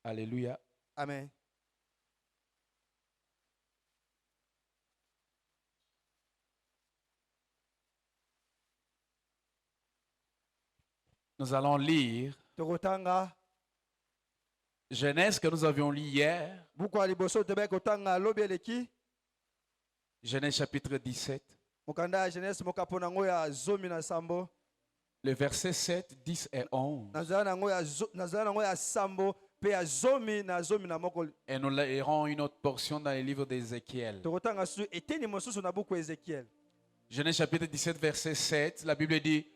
Alléluia. Amen. Nous allons lire Tokotanga Genèse que nous avions lu hier. buku ya liboso tobe kotanga lobi eleki Genèse chapitre 17. mokanda ya Genèse mokapo nango ya zomi na sambo Le verset 7, 10 et 11. nazala nango ya sambo pe ya zomi na moko. Et nous lirons une autre portion dans le livre d'Ézéchiel. Tokotanga su eteni mosusu na buku Ézéchiel. Genèse chapitre 17, verset 7. La Bible dit: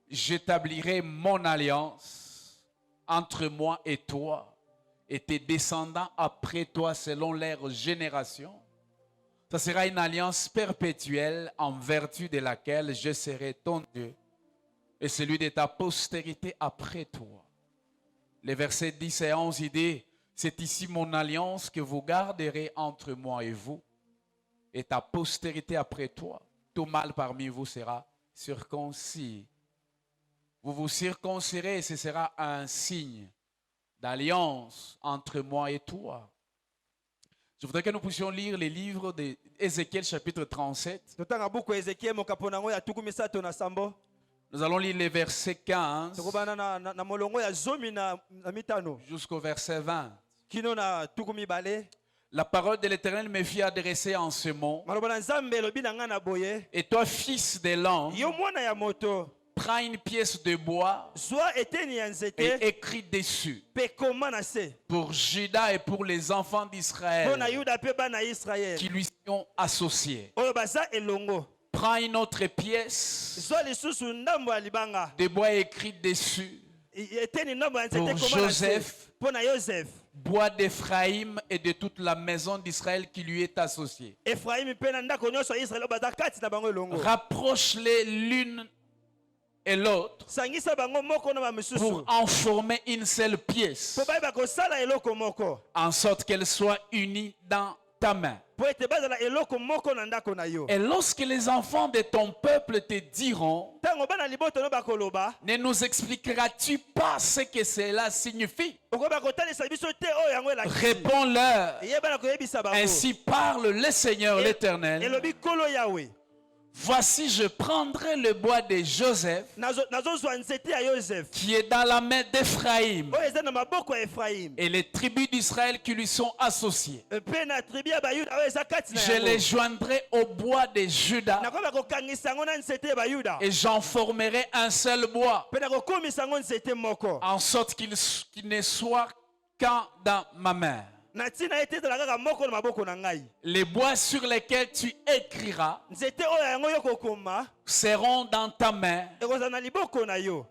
j'établirai mon alliance entre moi et toi et tes descendants après toi selon leur génération. Ça sera une alliance perpétuelle en vertu de laquelle je serai ton Dieu et celui de ta postérité après toi. Les versets 10 et 11, il dit: c'est ici mon alliance que vous garderez entre moi et vous et ta postérité après toi. Tout mâle parmi vous sera circoncis. Vous vous circoncirez et ce sera un signe d'alliance entre moi et toi. Je voudrais que nous puissions lire les livres d'Ézéchiel chapitre 37. Totanga buku Ézéchiel mokapo nango ya tuku misato na sambo. Nous allons lire les versets 15 Tokobana na molongo ya zomi na mitano jusqu'au verset 20. kino na tuku mibale. La parole de l'Éternel me fit adresser en ce mot: Maloba na Nzambe lobi na nga na boye. et toi, fils de l'homme, Yo mwana ya moto. prends une pièce de bois Zwa eteni ya nzete et écris dessus pe koma na se. pour Juda et pour les enfants d'Israël Pona Yuda pe bana Israël. qui lui sont associés. Oyo baza elongo. Prends une autre pièce Zwa lisusu ndambo ya libanga. de bois écrit dessus Eteni ndambo ya nzete pour koma na se. Joseph, Pona Joseph. bois d'Éphraïm et de toute la maison d'Israël qui lui est associée. Ephraim pe na ndako nyonso ya Israël baza kati na bango elongo. Rapproche-les l'une et l'autre Sangisa bango moko na ba pour misusu. en former une seule pièce, Po bayeba kosala eloko moko. en sorte qu'elle soit unie dans ta main. Po ete bazala eloko moko na ndako na yo. Et lorsque les enfants de ton peuple te diront: Tango bana liboto no bakoloba. ne nous expliqueras-tu pas ce que cela signifie? Okoba kotalisa biso te oyo yango elakisi. Réponds-leur: Yebana koyebisa bango. ainsi parle le Seigneur l'Éternel. Elobi kolo Yahweh. Voici, je prendrai le bois de Joseph Nazo zwa nzete ya Joseph. qui est dans la main d'Éphraïm Oyo eza na maboko ya Ephraim. et les tribus d'Israël qui lui sont associées. Pe na tribu ya Bayuda oyo eza kati na Je les yango. joindrai au bois de Juda Nakoba kokangisa yango na nzete ya Bayuda. et j'en formerai un seul bois, Pe na kokomisa yango nzete moko. en sorte qu'il ne soit qu'un dans ma main. Na tina ete ezala kaka moko na maboko na ngai. Les bois sur lesquels tu écriras Nzete oyo yango yo kokoma seront dans ta main, ekozala na liboko na yo.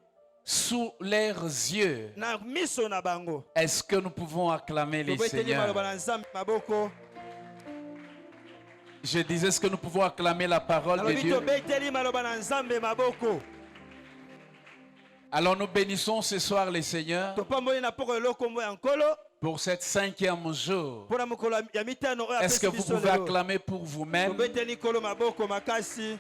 sous leurs yeux. Na miso na bango. Est-ce que nous pouvons acclamer les Tobeteli maloba Seigneurs? na Nzambe maboko. Je disais, est-ce que nous pouvons acclamer la parole de Alobi Dieu? tobeteli maloba na Nzambe maboko. Alors nous bénissons ce soir les Seigneurs Topamboli na poko eloko mbo ya nkolo. pour cette 5e jour. Pona mokolo ya mitano oyo Est-ce que apesi vous biso pouvez lelo. acclamer pour vous-même? Tobeteli nkolo maboko makasi.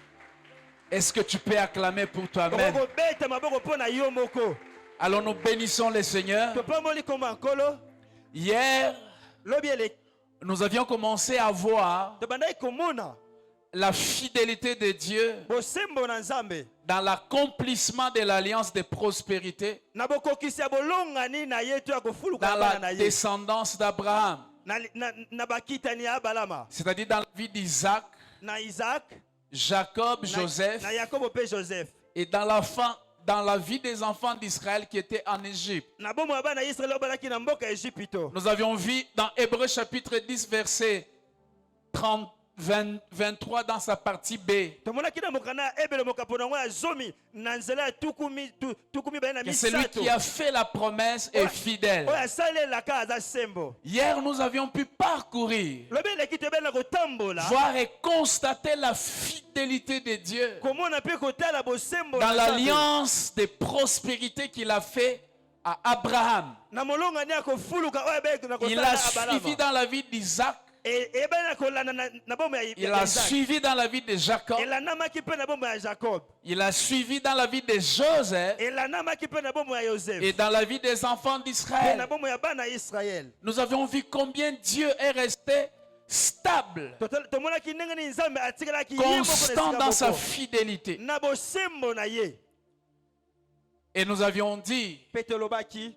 Est-ce que tu peux acclamer pour toi-même? Okobeta maboko pona yo moko. Alors nous bénissons les Seigneurs. Topamboli kombo ya nkolo. Hier, Lobi ele nous avions commencé à voir tobandaki komona la fidélité de Dieu bosembo na Nzambe. dans l'accomplissement de l'alliance de prospérité Na bokokisi ya bolongani na ye to ya kofuluka dans bana la na ye. descendance d'Abraham, Na bakitani ya Abalama. c'est-à-dire dans la vie d'Isaac, Na Isaac. Jacob, Na Joseph, Yakobo pe Joseph. et dans la vie des enfants d'Israël qui étaient en Égypte. Na bomo ya bana Israël oyo balaki na mboka Ejipito. Nous avions vu dans Hébreux chapitre 10, verset 23 dans sa partie B, Tomonaki na mokana ya Ebele mokapo nango ya zomi na nzela ya tukumi baye na que celui misato. qui a fait la promesse est fidèle. Oyo asalelaka aza sembo. Hier, nous avions pu parcourir, Lobi eleki toyebeli na kotambola. voir et constater la fidélité de Dieu Komona pe kotala bosembo dans na Nzambe. l'alliance de prospérité qu'il a fait à Abraham. Na molongani ya kofuluka oyo abe na Il a kosala suivi Abalama. dans la vie d'Isaac Il a suivi dans la vie de Jacob. elandamaki mpe na bomoi ya Jacob, Il a suivi dans la vie de Joseph elandamaki mpe na bomoi ya et Joseph, dans la vie des enfants mpe na d'Israël. bomoi ya bana ya Israel. Nous avions vu combien Dieu est resté stable, Tomonaki ndenge nini Nzambe atikalaki ye moko na constant esika dans sa moko, fidélité. na bosembo na ye. Et nous avions dit Mpe tolobaki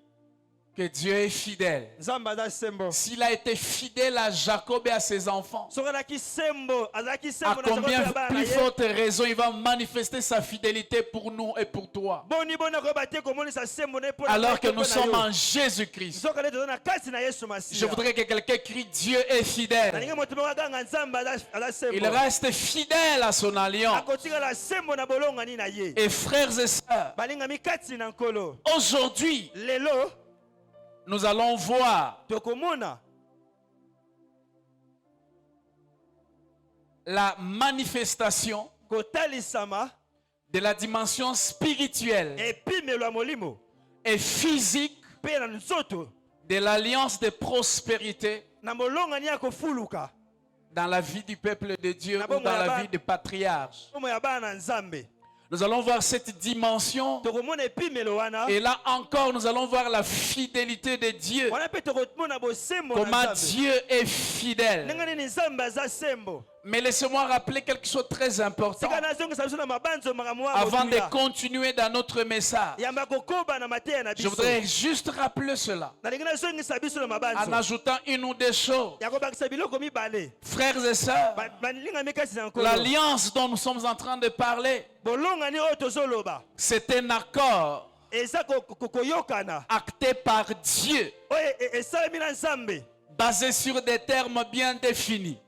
que Dieu est fidèle. Nzambe aza sembo. S'il a été fidèle à Jacob et à ses enfants, Soki azalaki sembo, azalaki à sembo na Jacob combien mpe na bana na plus ye. forte raison il va manifester sa fidélité pour nous et pour toi. Boni bona koyeba te komonisa sembo na ye mpo na Alors ngai que mpe nous na sommes yo. en Jésus-Christ. Soki nde toza na kasi na Yesu Je Masiya. voudrais que quelqu'un crie Dieu est fidèle. Nalingi moto moko aganga Nzambe aza Il sembo. reste fidèle à son alliance. Akotikala sembo na bolongani na ye. Et frères et sœurs, Balingami kati na nkolo. aujourd'hui, Lelo nous allons voir tokomona la manifestation kotalisama de la dimension spirituelle epimelo ya molimo et physique mpe na nzoto de l'alliance de prospérité na molongani ya kofuluka dans la vie du peuple de Dieu ou dans la vie des patriarches. omo ya bana na Nzambe. Nous allons voir cette dimension Tokomona epimelo wana. et là encore nous allons voir la fidélité de Dieu. Wana mpe tokomona bosembo na Comment Nzambe. Dieu est fidèle. Ndenge nini Nzambe aza sembo. Mais laissez-moi rappeler quelque chose de très important Sika nazongisa biso na mabanzo makambo ya avant de motuya. continuer dans notre message. Yamba kokoba na mateya na Je biso. voudrais juste rappeler cela Nalingi nazongisa biso na en mabanzo. ajoutant une ou deux choses. Ya kobakisa biloko mibale. Frères et sœurs, Balingami kasi na nkolo. l'alliance dont nous sommes en train de parler, Bolongani oyo tozoloba. c'est un accord Eza koyokana. acté par Dieu, Oyo esalemi na Nzambe. basé sur des termes bien définis.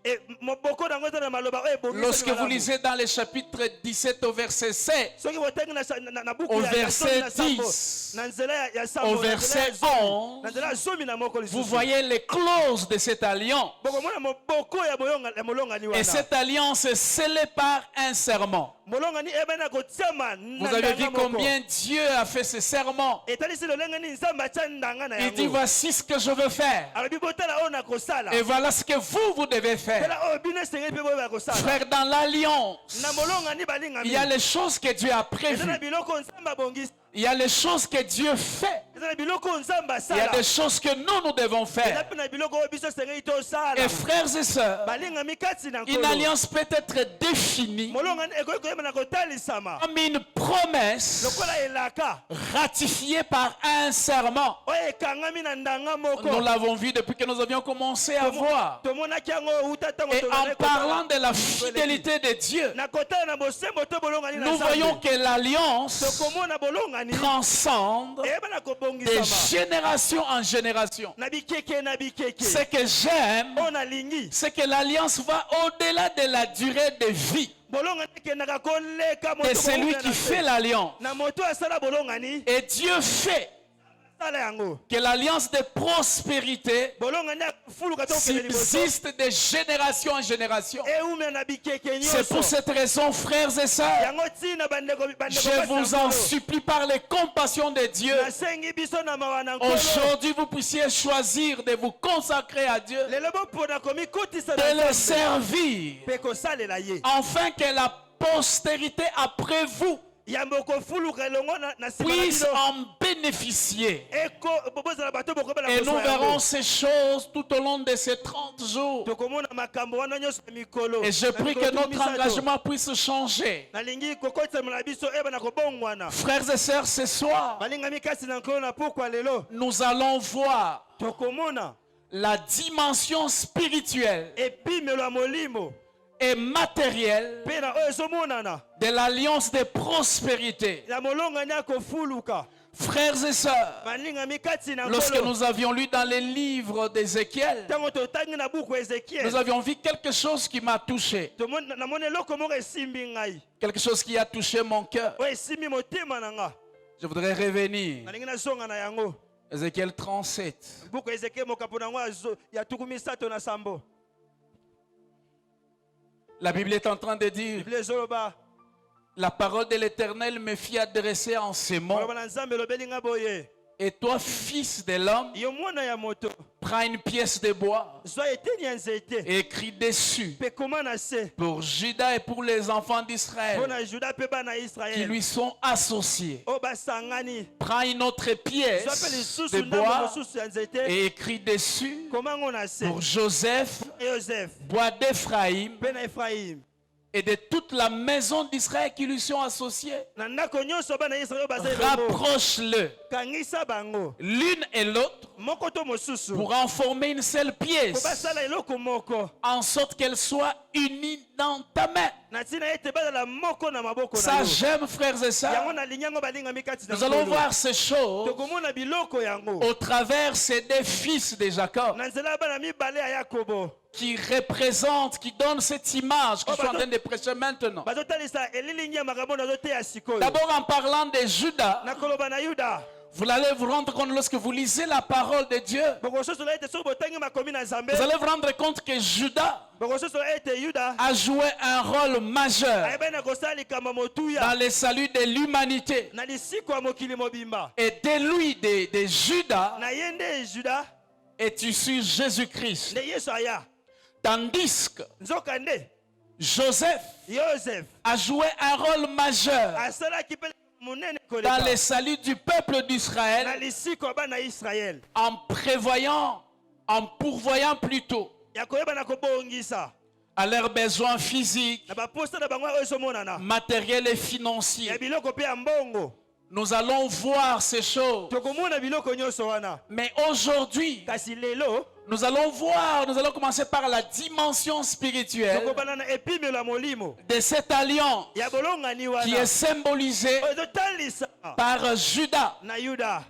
Moboko nango eza na maloba oyo ebongisi Lorsque vous malamu. lisez dans le chapitre 17 au verset 7, Soki botangi na buku au ya verset na Sambo, 10, na nzela ya Sambo, au na nzela ya verset zomi, 11, na nzela ya zomi na moko lisusu. vous voyez les clauses de cette alliance. Bokomona moboko ya molongani Et wana. cette alliance est scellée par un serment. Molongani ebena kotiama Vous na avez ndanga vu moko. combien Dieu a fait ce serment. Etalisi lolenge nini Nzambe atia ndanga na Il dit, yango. voici ce que je veux faire. Alobi botala oyo nakosala. Et voilà ce que vous devez faire. Tala oyo bino esengeli mpe boyo bakosala. Frère, dans l'alliance, Na molongani balingami. il y a les choses que Dieu a Eza prévues. na biloko Nzambe abongisi. Il y a les choses que Dieu fait. Eza na biloko Nzambe Il y a asala. des choses que nous devons Eza faire. mpe na biloko oyo biso esengeli tosala. Et frères et sœurs, Balingami kati na une nkolo. alliance peut être définie Molongani ekoki koyeba na kotalisama. comme une promesse Lokola elaka. ratifiée par un serment. Oyo ekangami na ndanga moko. Nous l'avons vu depuis que nous avions commencé à voir. Tomonaki yango uta ntango Et tozalaki en parlant de la fidélité de Dieu, na kotala na bosembo to bolongani na nous voyons Nzambe. que l'alliance Tokomona bolongani transcende eyeba na de kobongisama génération en génération. na bikeke na bikeke. Ce que j'aime, Oyo nalingi c'est que l'alliance va au-delà de la durée de vie bolongani ekendaka koleka de celui qui fait l'alliance. na moto asala bolongani Et Dieu fait sala yango que l'alliance de prospérité bolongani afuluka to okende liboso subsiste de génération en génération. eumela na bikeke C'est pour nyonso cette raison, frères et sœurs, yango ntina bandeko je vous en supplie par les compassions de Dieu, nasengi biso na mawa na nkolo aujourd'hui vous puissiez choisir de vous consacrer à Dieu, lelo bopona komikutisa de na le Nzambe servir, mpe kosalela ye afin que la postérité après vous yambo kofuluka elongo na nsima na puisse bino en bénéficier. bozala bato bokobela Et nous kozwa verrons yango ces choses tout au long de ces 30 jours. tokomona makambo wana nyonso ya mikolo Et je Na prie mikolo que notre misato. engagement puisse changer. nalingi kokotisama na biso eba na kobongwana Frères et sœurs, ce soir, balingami kasi na nkolo na pokwa lelo nous allons voir tokomona la dimension spirituelle epimelo ya molimo et matérielle mpe na oyo ezomonana de l'alliance de prospérité. ya molongani ya kofuluka Frères et sœurs, balingami kati na lorsque nkolo nous avions lu dans les livres d'Ézéchiel, ntango totangi na buku ya nous ezekiel avions vu quelque chose qui m'a touché, namoni eloko moko esimbi ngai quelque chose qui a touché mon cœur. oyo esimbi motema na nga Je voudrais revenir. nalingi nazonga na yango Ézéchiel 37. buku ya ezekiel mokapo na yango ya tuku misato na sambo La Bible est en train de dire, biblia ezoloba la parole de l'Éternel me fit adresser en ces mots. koloba na nzambe elobeli nga boye Et toi, fils de l'homme, yo mwana ya moto prends une pièce de bois zwa eteni ya nzete et écris dessus mpe koma na se pour Judas et pour les enfants d'Israël mpo na juda mpe bana qui israele lui sont associés. oyo basangani Prends une autre zwa pièce mpe lisusu de ndambo bois mosusu ya nzete et écris dessus koma ngo na se pour Joseph, yoseph bois d'Éphraïm mpe na efrayim et de toute la maison d'Israël qui lui sont associés. na ndako nyonso bana israele oyo baza elongo Rapproche-le kangisa bango l'une et l'autre moko to mosusu pour en former une seule po pièce, basala eloko moko en sorte qu'elle soit unie dans ta main. na ntina ete bazala moko na maboko na Ça, yo j'aime, frères et yango sœurs. nalingi yango balingami kati na Nous allons nkolo voir ces choses tokomona biloko yango au travers ces deux fils de Jacob na nzela ya bana mibale ya yakobo qui représentent, qui donnent cette image que je suis en train de prêcher maintenant. bazotalisa elilingi ya makambo nazoteya sikoyo D'abord, en parlant de Judas, nakoloba na yuda vous allez vous rendre compte lorsque vous lisez la parole de Dieu, bokososola ete soki botangi makomi na nzambe vous allez vous rendre compte que Judas bokososola ete yuda a joué un rôle majeur ayebani na kosala likambo dans motuya le salut de l'humanité. na lisiko ya mokili mobimba Et de lui, de Judas, na ye nde juda est issu Jésus-Christ. nde yesu aya Tandis que nzoka nde Joseph yoseph a joué un rôle majeur asalaki mpe monene dans koleka le salut du peuple na d'Israël lisiko ya bana israele en prévoyant, en pourvoyant plutôt ya koyeba na kobongisa à leurs besoins physiques, na baposta na bango oyo ezomonana matériels et ya financiers. biloko mpe ya mbongo Nous allons voir ces choses. tokomona biloko nyonso wana Mais aujourd'hui, kasi lelo nous allons voir, nous allons commencer par la dimension spirituelle tokobana na epimelo ya molimo de cette alliance ya bolongani qui est wana symbolisée oyo ezotalisa par Judas. na yuda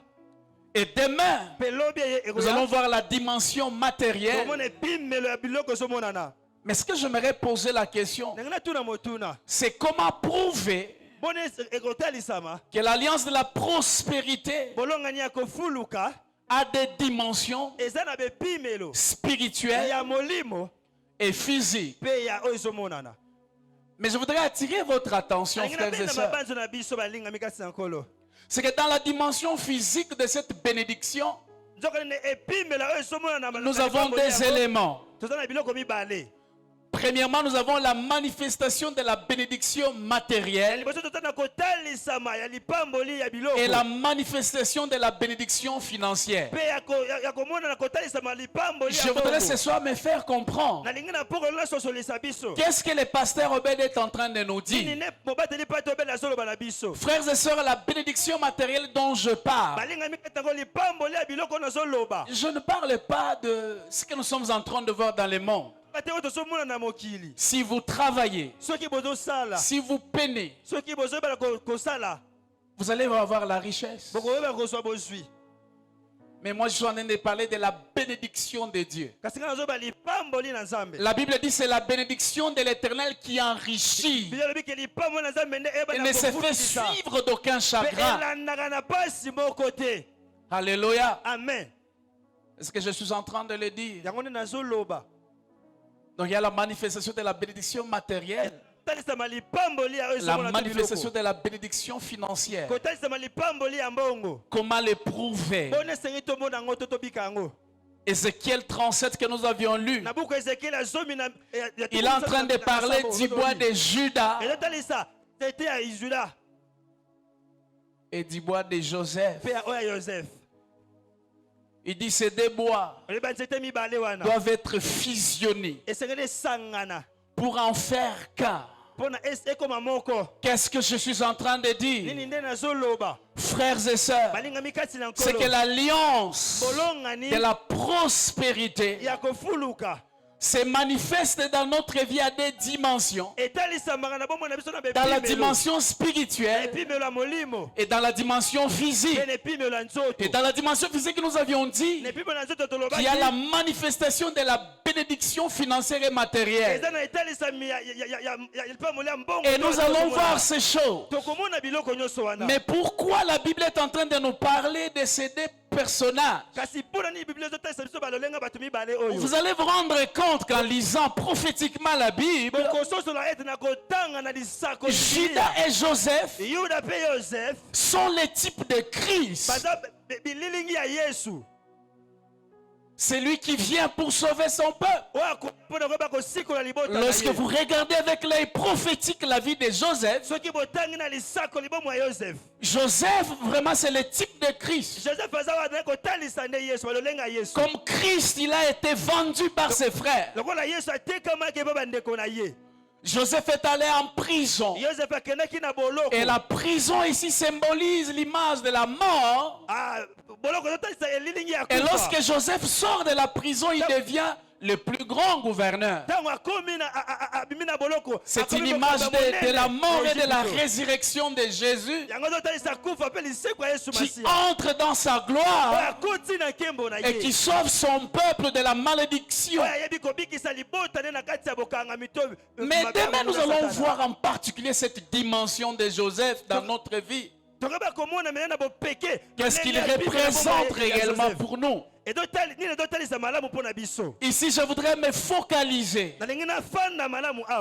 Et demain, mpe lobi nous allons voir la dimension matérielle. tokomona epimelo ya biloko ezomonana Mais ce que j'aimerais poser la question, ndenge natuna motuna c'est comment prouver boni ekotalisama que l'alliance de la prospérité bolongani ya kofuluka a des dimensions eza na bepimelo spirituelles ya molimo et physiques. mpe ya oyo ezomonana Mais je voudrais attirer votre attention, alingi frères et napenda sœurs. mabanzo na biso balingami kasi na nkolo C'est que dans la dimension physique de cette bénédiction, nzoka nini epimelo oyo ezomonana nous avons des éléments. toza na biloko mibale Premièrement, nous avons la manifestation de la bénédiction matérielle liboso toza na kotalisama ya lipamboli ya biloko et la manifestation de la bénédiction financière. mpe ya komona na kotalisama lipamboli ya Je voudrais bongo ce soir me faire comprendre nalingi na pokolo nasosolisa biso qu'est-ce que le pasteur Obed est en train de nous nini dire. ne mobateli mpe tobeli azoloba na biso Frères et sœurs, la bénédiction matérielle dont je parle, balingami kati yango lipamboli ya biloko oyo nazoloba je ne parle pas de ce que nous sommes en train de voir dans le monde. te oyo tozomona na mokili Si vous travaillez, soki bozosala si vous peinez, soki bozoyebala kosala vous allez avoir la richesse. bokoyebala kozwa bozwi Mais moi, je suis en train de parler de la bénédiction de Dieu. kasi nga nazoyeba lipamboli na nzambe La Bible dit c'est la bénédiction de l'Éternel qui enrichit bilo lobi ke lipamboli na nzambe nde et eyeba ne na se fait kofutisa suivre d'aucun mpe chagrin. elandaka na pasi moko te Alléluia. amen Est-ce que je suis en train de le dire? yango nde nazoloba Donc il y a la manifestation de la bénédiction matérielle, kotalisama lipamboli ya oyo la ezomona te manifestation biloko de la bénédiction financière. kotalisama lipamboli ya mbongo Comment le prouver? mpona esengi tomona yango to tobika yango Ézéchiel 37 que nous avions lu, na buku ezekiel ya zomi na il est en train de parler du bois de Judas ezotalisa tete ya juda et du bois de Joseph. mpe ya oyo ya yoseph Il dit ces deux bois oyeba nzete mibale wana doivent être fusionnés esengeli esangana pour en faire qu'un. mpona ekoma moko Qu'est-ce que je suis en train de dire? nini nde nazoloba Frères et sœurs, balingami kati na c'est que nkolo l'alliance bolongani de la prospérité ya kofuluka se manifeste dans notre vie à des dimensions. etalisamaka na bomoi na biso na Dans la bepimelo dimension spirituelle epimelo ya molimo et dans la dimension physique. mpe na epimelo ya nzoto Et dans la dimension physique, nous avions dit na epimelo ya nzoto qu'il y a la tolobaki manifestation de la bénédiction financière et matérielle. eza na etalisami ya lipamboli ya mbongo Et nous to allons tozomona. voir ces choses. tokomona biloko nyonso wana Mais pourquoi la Bible est en train de nous parler de ces deux personnages? kasi mpona nini biblia ezotalisa biso balolenga bato mibale oyo Vous allez vous rendre compte qu'en lisant prophétiquement la Bible, bokososola ete na kotanga na lisako Judas et Joseph yuda mpe yoseph sont les types de Christ baza bililingi ya Yesu. C'est lui qui vient pour sauver son peuple. Lorsque vous regardez avec l'œil prophétique la vie de Joseph, Joseph, vraiment, c'est le type de Christ. Comme Christ, il a été vendu par ses frères. Joseph est allé en prison. Et la prison ici symbolise l'image de la mort. Et lorsque Joseph sort de la prison, il devient le plus grand gouverneur. C'est une image de la mort et de la résurrection de Jésus qui entre dans sa gloire et qui sauve son peuple de la malédiction. Mais demain, nous allons voir en particulier cette dimension de Joseph dans notre vie. Qu'est-ce qu'il représente réellement pour nous? Ici, je voudrais me focaliser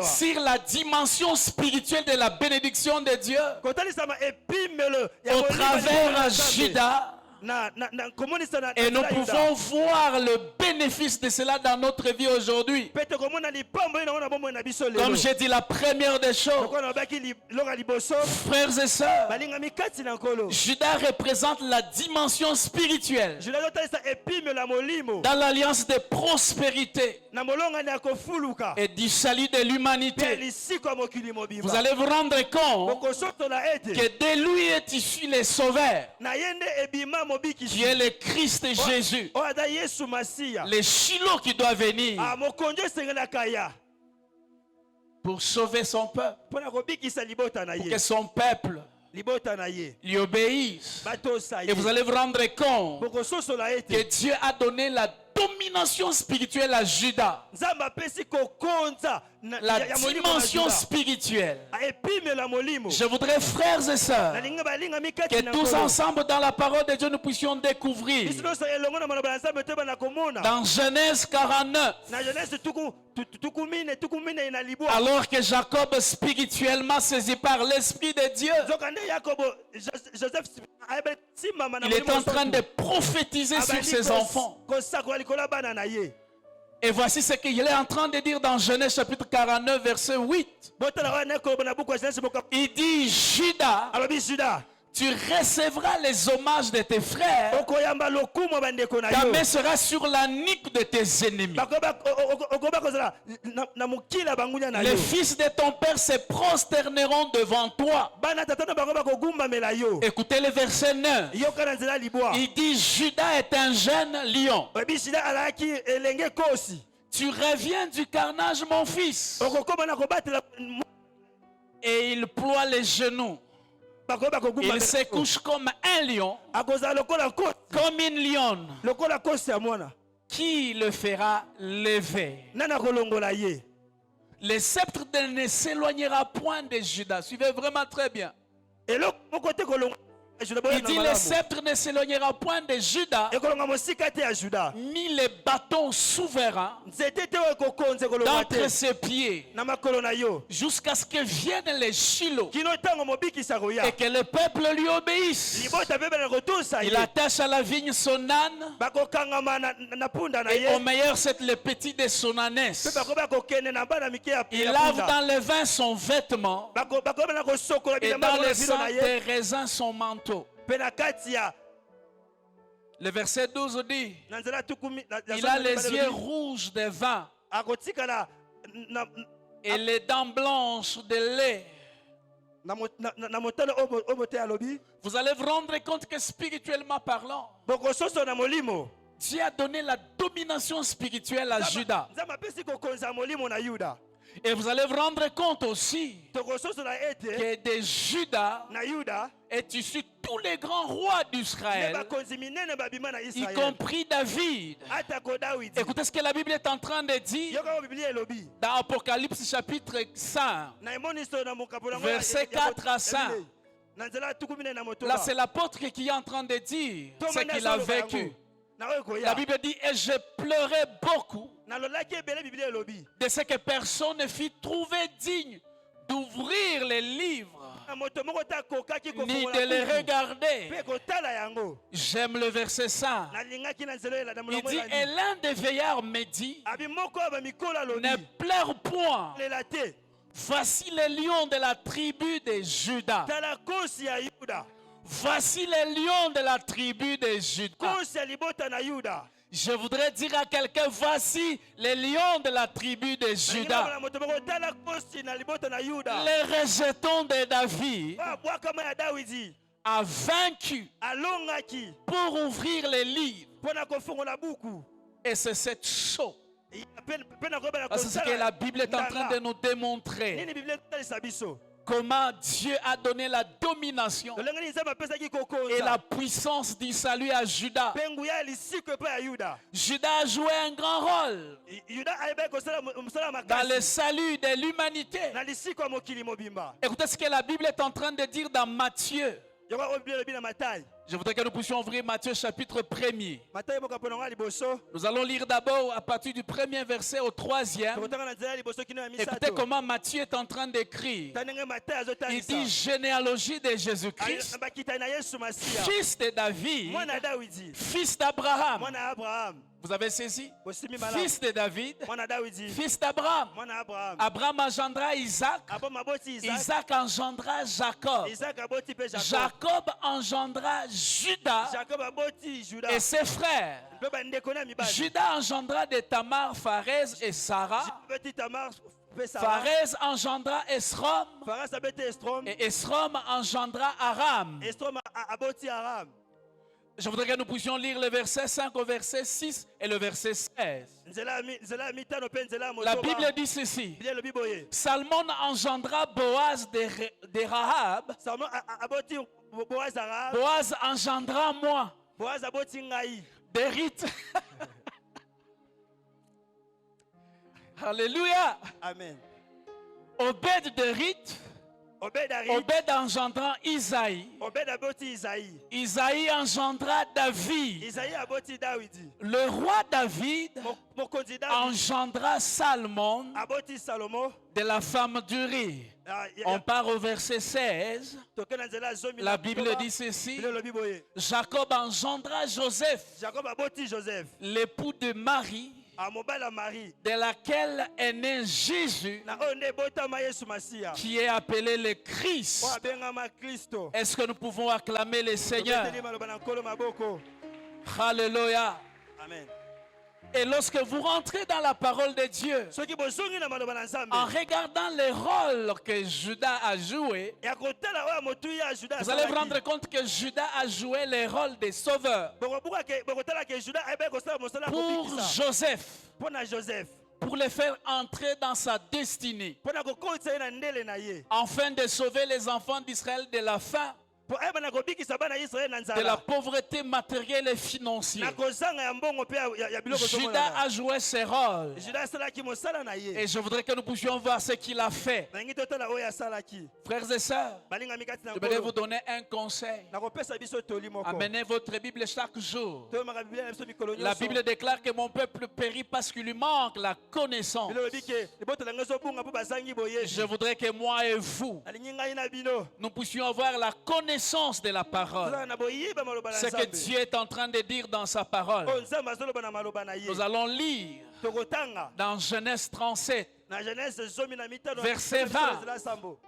sur la dimension spirituelle de la bénédiction de Dieu au travers Judas. Et nous pouvons voir le bénéfice de cela dans notre vie aujourd'hui. Comme j'ai dit, la première des choses, frères et sœurs, Judas représente la dimension spirituelle dans l'alliance de prospérité et du salut de l'humanité. Vous allez vous rendre compte que de lui est issu le Sauveur, qui est le Christ Jésus, le Shiloh qui doit venir pour sauver son peuple, pour que son peuple lui obéisse. Et vous allez vous rendre compte que Dieu a donné la domination spirituelle à Judas. La dimension spirituelle. Je voudrais, frères et sœurs, que tous ensemble dans la parole de Dieu nous puissions découvrir dans Genèse 49, alors que Jacob spirituellement saisi par l'Esprit de Dieu, il est en train de prophétiser sur ses enfants. Et voici ce qu'il est en train de dire dans Genèse chapitre 49 verset 8. Il dit, Judas, tu recevras les hommages de tes frères. Ta main sera sur la nuque de tes ennemis. Les fils de ton père se prosterneront devant toi. Écoutez le verset 9. Il dit, Judas est un jeune lion. Tu reviens du carnage, mon fils. Et il ploie les genoux. Il se couche comme un lion, comme une lionne. Qui le fera lever? Le sceptre ne s'éloignera point de Judas. Suivez vraiment très bien. Il dit le sceptre ne s'éloignera point de Judas, ni les bâtons souverains d'entre ses pieds, jusqu'à ce que vienne les Shiloh et que le peuple lui obéisse. Il attache à la vigne son âne, et au meilleur c'est le petit de son ânesse. Il lave dans le vin son vêtement, et dans le sang des raisins son manteau. Le verset 12 dit, il a les yeux rouges de vin et les dents blanches de lait. Vous allez vous rendre compte que spirituellement parlant, Dieu a donné la domination spirituelle à Judas. Et vous allez vous rendre compte aussi que de Judas est issu tous les grands rois d'Israël, y compris David. Écoutez ce que la Bible est en train de dire dans Apocalypse chapitre 5, versets 4 à 5. Là, c'est l'apôtre qui est en train de dire ce qu'il a vécu. La Bible dit, et je pleurais beaucoup de ce que personne ne fut trouvé digne d'ouvrir les livres Na moto moko te akokaki ni kofongola de les buku, regarder. mpe kotala yango. J'aime le verset 100. Nalingaki na nzela elanda Il molongo dit, elandi. et l'un des veillards me dit, Abi moko ya bamikolo alobi ne pleure point. lela te, Voici les lions de la tribu de Juda. tala kosi ya yuda, Voici les lions de la tribu de Juda. kosi ya libota na yuda. Je voudrais dire à quelqu'un, voici les lions de la tribu de Juda. Na moto moko tala kosi na libota na yuda. Les rejetons de David Abwakama ya Dawidi a vaincu alongaki pour ouvrir les livres. mpo na kofongola buku. Et c'est cette chose. Mpe na koyeba na Parce que la Bible est en train de nous démontrer nini Biblia etalisa biso. comment Dieu a donné la domination lolenge nini Nzambe apesaki et kokonza la puissance du salut à Juda. mpe nguya ya lisiko epai ya yuda. Juda a joué un grand rôle yuda ayebaki kosala mosala dans le makasi salut de l'humanité. na lisiko ya mokili mobimba. Écoutez ce que la Bible est en train de dire dans Matthieu. yango oyo Biblia elobi na Matayi. Je voudrais que nous puissions ouvrir Matthieu chapitre 1er. Matayi moko apona ngo ya liboso. Nous allons lire d'abord à partir du premier verset au 3e. tokotanga na nzela ya liboso kino ya Écoutez misato. comment Matthieu est en train d'écrire. ta ndenge Matayi Il dit azotalisa généalogie de Jésus-Christ, bakitani na Yesu Masiya, fils de David, mwana ya Dawidi, fils d'Abraham. mwana ya Abraham. Vous avez saisi? Bosimi malamu. Fils de David, mwana ya Dawidi, fils d'Abraham. mwana ya Abraham. Abraham engendra Isaac. Abo maboti Isaac. Isaac engendra Jacob. Isaac aboti mpe Jacob. Jacob engendra Judas Jacob aboti Juda. et ses frères. Mpe bandeko na mibali. Judas engendra de Tamar, Pharez et Sarah. Abeti Tamar mpe Sara. Pharez engendra Esrom. Faras abeti Estrom. Et Esrom engendra Aram. Estrom aboti Aram. Je voudrais que nous puissions lire le verset 5 au verset 6 et le verset 16. nzela ya mitano mpe nzela ya La motoba. Bible dit ceci. Biblia elobi boye. Salmon engendra Boaz de Rahab. Salomon aboti Boaz Arab. Boaz engendra moi. Boaz aboti ngai. De Rith. Alléluia. Amen. Obed de Rith. Obed Ari. Obed engendra Isaïe. Obed aboti Isaïe. Isaïe engendra David. Isaïe aboti Dawidi. Le roi David Mokonzi David engendra Salmon aboti Salomo. de la femme d'Uri. On part au verset 16. toke na nzela ya zomi La na Bible motoba. dit ceci. Biblia elobi boye. Jacob engendra Joseph, Jacob aboti Joseph. l'époux de Marie, Mobali ya Marie. de laquelle est né Jésus, Na oyo nde ebotama Yesu Masiya. qui est appelé le Christ. Oyo abengama Kristo. Est-ce que nous pouvons acclamer le Seigneur? Toketeli maloba na nkolo maboko. Alléluia. Amen. Et lorsque vous rentrez dans la parole de Dieu, soki bozongi na maloba na Nzambe. en regardant les rôles que Judas a joués, ya kotala oyo motuya ya Juda vous allez vous rendre compte que Judas a joué le rôle de sauveur bokotala ke Juda ayebaki kosala mosala ya pour kobikisa Joseph, mpo na Joseph pour le faire entrer dans sa destinée, mpo na kokotisa ye na ndele na ye afin de sauver les enfants d'Israël de la faim, mpo ayeba na kobikisa bana ya Israele na de la nzala pauvreté matérielle et financière. na kozanga ya mbongo mpe ya biloko Judas tomonana. a joué ce rôle. Juda asalaki mosala na ye Et je voudrais que nous puissions voir ce qu'il a fait. nangi totala oyo asalaki Frères et sœurs, balingami kati na je voudrais vous nkolo donner un conseil. nakopesa biso toli moko Amenez votre Bible chaque jour. toyomaka biblia na biso mikolo La nyonso Bible déclare que mon peuple périt parce qu'il lui manque la connaissance. bino lobi ke libota na ngai ezobunga mpo bazangi boye Je voudrais que moi et vous, nalingi ngai na bino nous puissions avoir la connaissance de la parole. tozala na boyiba maloba na Ce que Nzambe Dieu est en train de dire dans sa parole. oyo Nzambe azoloba na maloba na ye Nous allons lire tokotanga dans Genèse 37, na Genèse zomi na mitano Verset 20. nzela sambo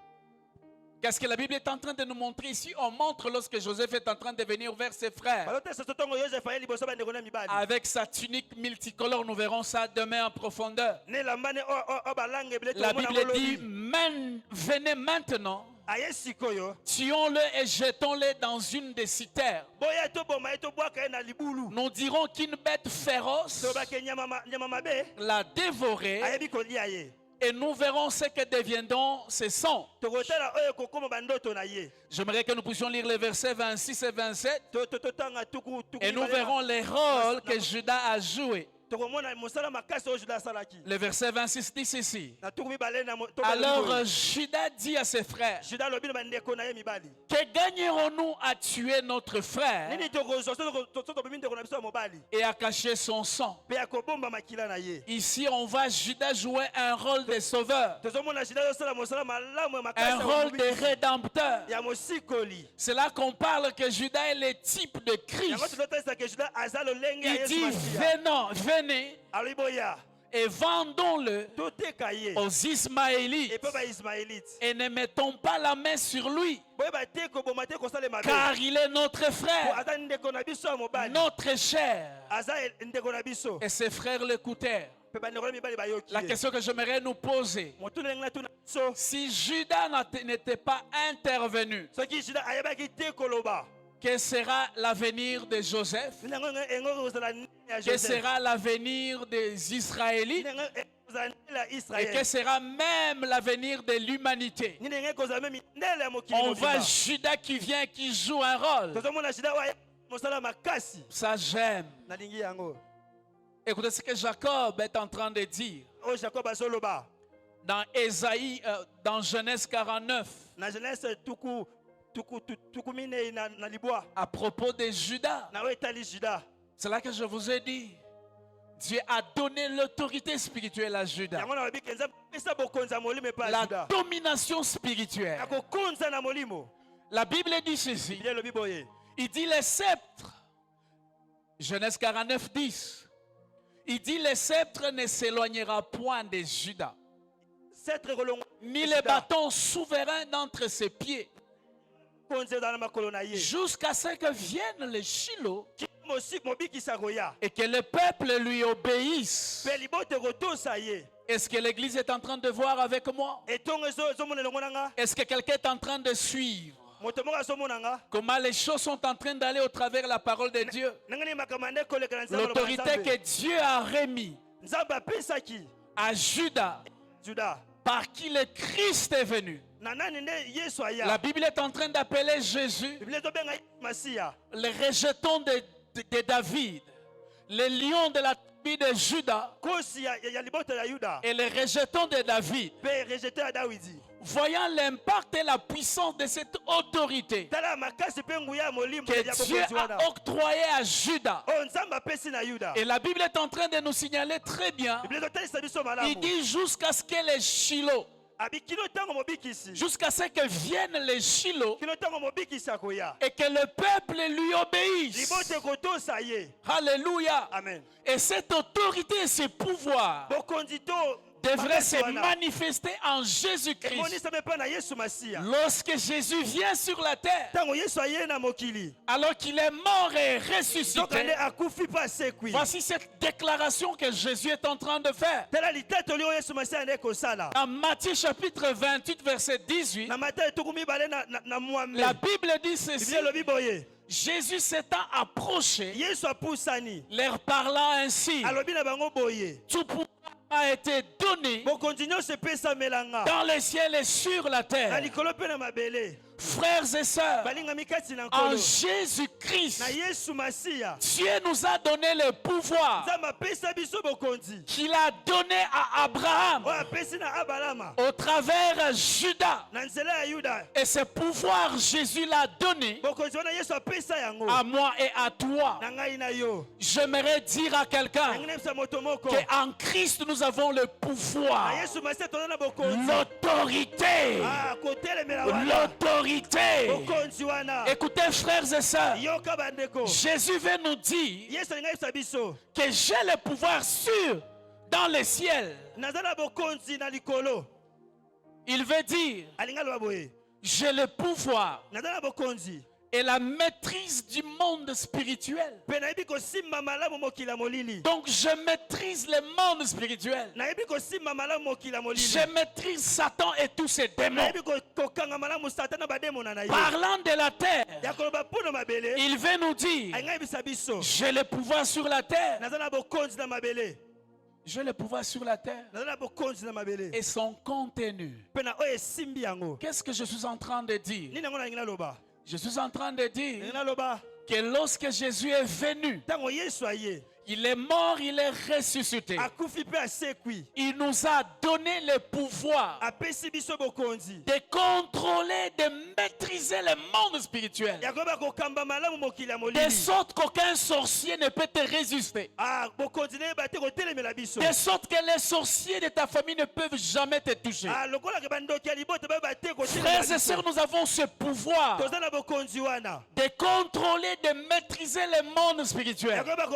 qu'est-ce que la Bible est en train de nous montrer ici? On montre lorsque Joseph est en train de venir vers ses frères. balotesa so ntongo Yozefu aye liboso bandeko na mibali Avec sa tunique multicolore, nous verrons ça demain en profondeur. ne elamba ne oyo balange ebele La tomona Bible dit, ngolobi venez maintenant, aye sikoyo tuons-le et jetons-le dans une des citernes. boya toboma ye tobwaka ye na libulu Nous dirons qu'une bête féroce tobake nyama mabe l'a dévoré ayebi kolia ye et nous verrons ce que deviendront ses sons. tokotala oyo kokoma bandoto na ye J'aimerais que nous puissions lire les versets 26 et 27 totanga tuku et nous verrons les rôles que Judas a joués. tokomona mosala makasi oyo Juda asalaki. Le verset 26 dit ceci. Na tuku mibale na Alors Judas dit à ses frères, Juda alobi na bandeko na ye mibali. que gagnerons-nous à tuer notre frère Nini tokozwa so tobimi ndeko na biso ya mobali et à cacher son sang? mpe ya kobomba makila na ye. Ici, on voit Judas jouer un rôle de sauveur, Tozomona Juda osala mosala malamu ya un makasi rôle de rédempteur. ya mosikoli. C'est là qu'on parle que Judas est le type de Yango Christ. tozotesa ke Juda aza lolenge ya Il Yesu dit, Masiya. venez Alobi boya et vendons-le toteka ye aux Ismaélites epe baismaélite et ne mettons pas la main sur lui, boyeba te koboma te kosala mabe car il est notre po frère, aza ndeko na biso ya mobali notre cher. aza ndeko na biso Et ses frères l'écoutèrent. mpe bandeko na mibali bayoki La ye. question que j'aimerais nous poser, motuna ndenge natuna biso si Judas n'était pas intervenu, soki Juda ayebaki te koloba quel sera l'avenir de Joseph? nango engo kozala nini ya Quel Joseph sera l'avenir des Israélites? nango kozala nini ya Et Israël quel sera même l'avenir de l'humanité? nini ndenge kozala meme ndele ya mokili On voit mobimba. Judas qui vient, qui joue un rôle. tozomona Juda oyo mosala makasi Ça, j'aime. nalingi yango Écoutez ce que Jacob est en train de dire oyo Jacob azoloba dans Ésaïe, dans Genèse 49, na Genèse tuku minei na libwa à propos de Judas. na oyo etali Juda C'est là que je vous ai dit. Dieu a donné l'autorité spirituelle à Judas. yango na babi kenza pesa bokonza molimo epa La Juda domination spirituelle. akokonza na molimo La Bible dit ceci. Biblia elobi boye Il dit les sceptres. Genèse 49, 10. Il dit le sceptre ne s'éloignera point de Judas, setre kolongo ni le bâton souverain d'entre ses pieds, konze ezala na makolo na ye jusqu'à ce que vienne le Shiloh mobikisa koya et que le peuple lui obéisse. mpe libote kotosa ye Est-ce que l'Église est en train de voir avec moi? etongo ezomona elongo na nga Est-ce que quelqu'un est en train de suivre moto moko azomona nga comment les choses sont en train d'aller au travers de la parole de Dieu? ndenge nini makambo ande kolekela nzambe L'autorité que Dieu a remis nzambe apesaki à Judas, Juda par qui le Christ est venu. na nani nde Yesu La aya Bible est en train d'appeler Jésus Biblia ezobenga Masiya le rejeton de David, le lion de la tribu de Judas kosi ya liboto ya Yuda et le rejeton de David. mpe rejete ya Dawidi Voyant l'impact et la puissance de cette autorité tala makasi mpe nguya ya molimo que ya Dieu bokonzi wana a octroyée à Judas. oyo nzambe apesi na Yuda Et la Bible est en train de nous signaler très bien. Biblia ezotalisa biso Il malamu dit jusqu'à ce que les Shiloh, abikino ntango mobikisi jusqu'à ce que vienne les Shiloh kino ntango mobikisi akoya et que le peuple lui obéisse. libote kotosa ye Alléluia. amen Et cette autorité et ce pouvoir bokonzi to devrait makasi se wana manifester en Jésus-Christ. emonisame mpe na Yesu Masiya Lorsque Jésus vient sur la terre, ntango Yesu aye na mokili alors qu'il est mort et soka nde ressuscité, akufi mpe asekwi voici cette déclaration que Jésus est en train de faire. tala litatoli oyo Yesu Masiya nde kosala Dans Matthieu chapitre 28, verset 18, na Matayo tuku mibale na mwambe la Bible dit ceci. Biblia elobi boye Jésus s'étant approché, Yesu apusani leur parlant ainsi, alobi na bango boye tout pouvoir a été donné bokonzi nyonso epesamelanga dans le ciel et sur la na terre. likolo mpe na mabele Frères et sœurs, balingami kati na en nkolo Jésus-Christ, na Yesu Masiya Dieu nous a donné le pouvoir nzambe apesa biso bokonzi qu'il a donné à Abraham oyo apesi na Abalama au travers Judas. na nzela ya Yuda Et ce pouvoir, Jésus l'a donné bokonzi wana Yesu apesa yango à moi et à toi. na ngai na yo J'aimerais dire à quelqu'un nangi nebisa moto moko qu'en Christ, nous avons le na pouvoir, Yesu Masiya toza na bokonzi l'autorité, kotelemela wana l'autorité. bokonzi wana Écoutez, frères et sœurs, yoka bandeko Jésus veut nous dire Yesu alinga yebisa biso que j'ai le pouvoir sur dans le ciel. naza na bokonzi na likolo Il veut dire, alinga loba boye j'ai le pouvoir naza na bokonzi et la maîtrise du monde spirituel. mpe nayebi kosimba malamu mokili ya molili Donc je maîtrise le monde spirituel. nayebi kosimba malamu mokili ya molili Je maîtrise Satan et tous ses démons. nayebi kokanga malamu satana bademona na ye Parlant de la terre, ya koloba mpo na mabele il veut nous dire, alinga yebisa biso j'ai le pouvoir sur la terre. naza na bokonzi na mabele J'ai le pouvoir sur la terre naza na bokonzi na mabele et son contenu. mpe na oyo esimbi yango Qu'est-ce que je suis en train de dire? nini yango nalingi naloba Je suis en train de dire nalingi naloba que lorsque Jésus est venu, ntango Yesu aye Il est mort, il est ressuscité. akufi mpe asekwi Il nous a donné le pouvoir apesi biso bokonzi de contrôler, de maîtriser le monde spirituel. ya koyeba kokamba malamu mokili ya De molili sorte qu'aucun sorcier ne peut te résister. bokonzi na yeba te kotelemela biso De sorte que les sorciers de ta famille ne peuvent jamais te toucher. lokolaka bandoki ya libota bayeba te Frères et sœurs, nous avons ce pouvoir toza na bokonzi wana de contrôler, de maîtriser le monde ya spirituel. koyeba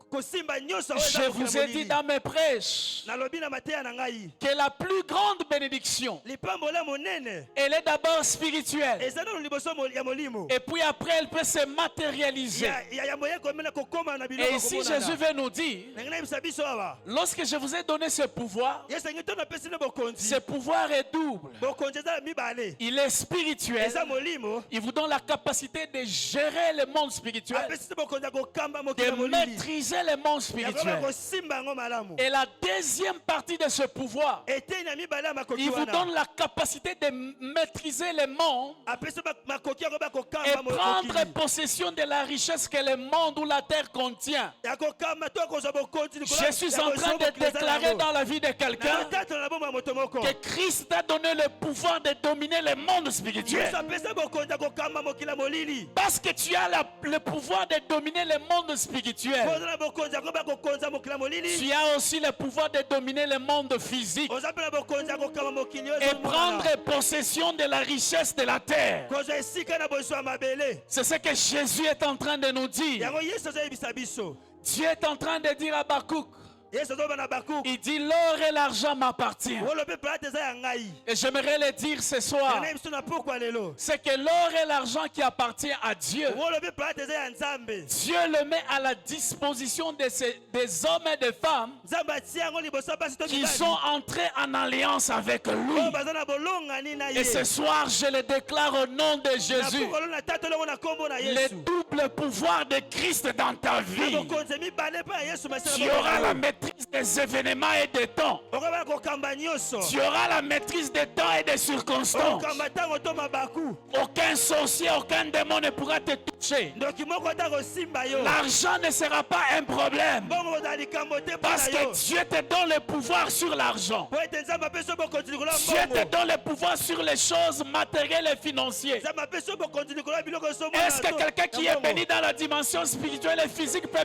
kosimba nyonso oyo eza Je mokili ya vous ai dit molili. dans mes prêches nalobi na mateya na ngai que la plus grande bénédiction, lipambola monene elle est d'abord spirituelle. eza nano liboso ya molimo Et puis après, elle peut se matérialiser. ya moye komena kokóma na Et biloko ici, komonana. Jésus veut nous dire, ndenge nayebisa biso awa lorsque je vous ai donné ce pouvoir, yesu angi to napesi ne bokonzi ce pouvoir est double. bokonzi eza na mibale Il est spirituel. eza molimo Il vous donne la capacité de gérer le monde spirituel, apesi te bokonzi ya kokamba mokili ya de molili maîtriser le monde ya spirituel. koyeba kosimba yango malamu Et la deuxième partie de ce pouvoir, eteni na mibale ya makoki il vous wana donne la capacité de maîtriser le monde apesi makoki ya koyeba et kokamba prendre mokili possession de la richesse que le monde ou la terre contient. ya kokamba to kozwa bokonzi likolo Je suis en train de déclarer dans la vie de quelqu'un natatala na bomba ya moto moko que Christ a donné le pouvoir de dominer le monde spirituel. yesu apesa bokonzi ya kokamba mokili ya molili Parce que tu as le pouvoir de dominer le monde spirituel. oza na bokonzi ya koyeba kokonza mokili ya molili Tu as aussi le pouvoir de dominer le monde physique oza mpe na bokonzi ya kokamba mokili oyo et ezomonana. prendre possession de la richesse de la terre. kozwa esika na bozwa mabele C'est ce que Jésus est en train de nous dire. yango yesu azoyebisa biso Dieu est en train de dire à Habakkuk, yesu azoba na bakuku il dit l'or et l'argent m'appartiennent. wolo mpe plate eza ya ngai Et j'aimerais le dire ce soir, yana biso na pokwa lelo c'est que l'or et l'argent qui appartient à Dieu, wolo mpe plate eza ya nzambe Dieu le met à la disposition des hommes et des femmes nzambe atia yango liboso ya basi to qui mibali sont entrés en alliance avec lui. oyo baza na bolongani na ye Et ce soir, je le déclare au nom de na Jésus. pokolo na tata longo na nkombo na Le yesu double pouvoir de Christ dans ta na vie. bokonzi mibale mpe ya yesu Tu auras la maîtrise des événements et des temps. okobana kokamba nyonso Tu auras la maîtrise des temps et des circonstances. okokamba ntango to mabaku Aucun sorcier, aucun démon ne pourra te toucher. ndoki moko ata kosimba yo L'argent ne sera pas un problème. bongo kozala likambo te mpo Parce na yo que Dieu te donne le pouvoir sur l'argent. po ete nzambe apesi yo bokonzi likolo ya Dieu te mbongo donne le pouvoir sur les choses matérielles et financières. nzambe apesi yo bokonzi likolo ya biloko Est-ce que quelqu'un qui est béni dans la dimension spirituelle et physique peut